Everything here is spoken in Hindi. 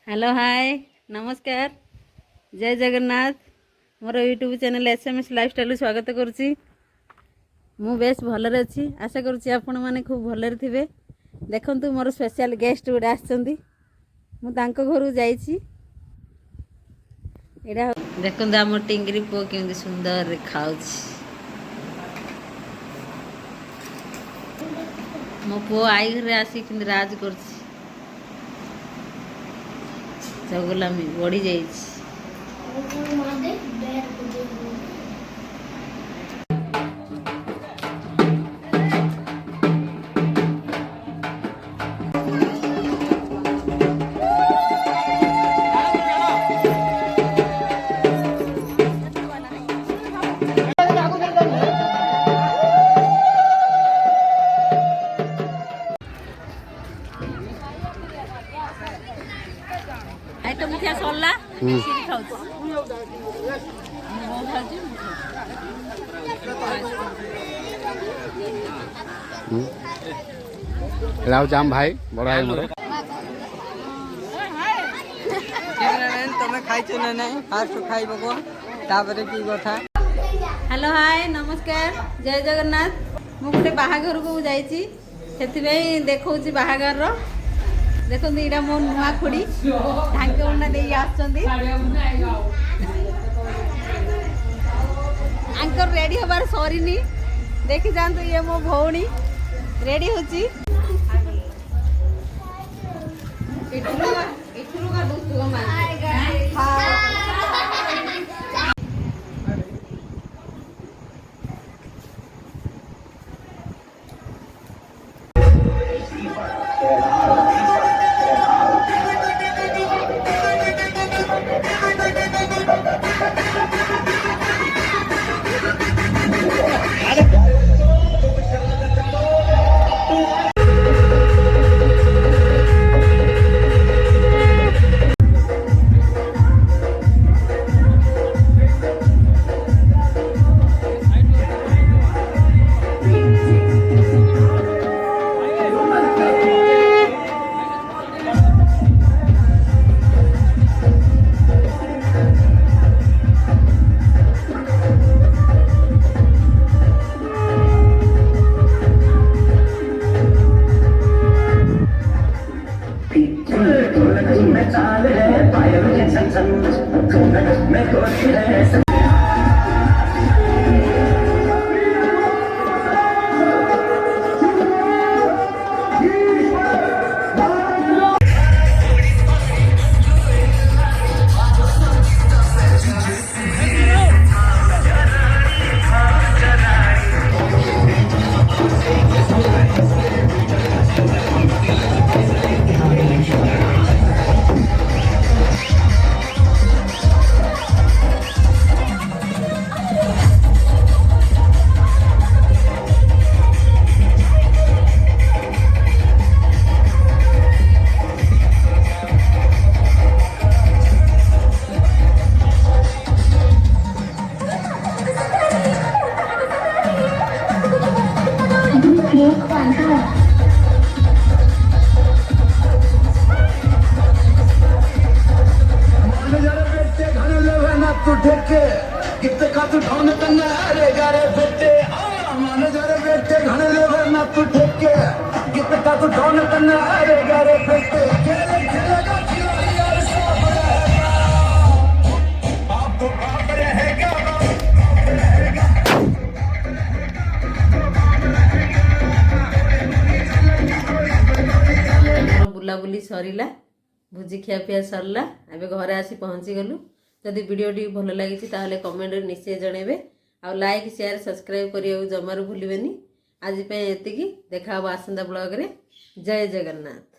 हेलो हाय नमस्कार जय जगन्नाथ मोर यूट्यूब चैनल एसएमएस लाइफस्टाइल स्वागत करुच्ची। मु बेस भलरे अच्छी आशा करुच्ची आपण माने खूब भलरे थिबे। देखंतु मोर स्पेशल गेस्ट गुडे आछंती मु तांको घरु जाईची। एडा देखंतु हम टिंगरी पो केमि सुंदर खाउछ। मो पो आई घरे आसी किंद राज करछि। चगलामी बढ़ी जाइछि। आइटम क्या सरला सीरी खाउछ राव जाम भाई बड़ा है मोर तमे खाइछ ना नहीं फास्ट खाइबो को ताबरे की कथा। हेलो हाय नमस्कार जय जगन्नाथ मु गोटे बाहाघर को जाइछि सेति देखौछि बाहाघर रो। देखो इटा मो नुआ खुड़ी ढांके उन्ना दे आछंती आंकर रेडी होबार सरीनी देखि जानतु ये मो भौणी रेडी होची। इठुलु का दुसु मा बुलाबुली सरिला भुजी खियापिया सरला एबे घरे आसी पहुँची गलु। जदि वीडियोटी भल लगी ताहले कमेंट निश्चय जणेबे आ लाइक शेयर सब्सक्राइब करियो जमारू भूलिबेनी। आज पे एतिकी देखा आसंदा ब्लॉग रे। जय जगन्नाथ।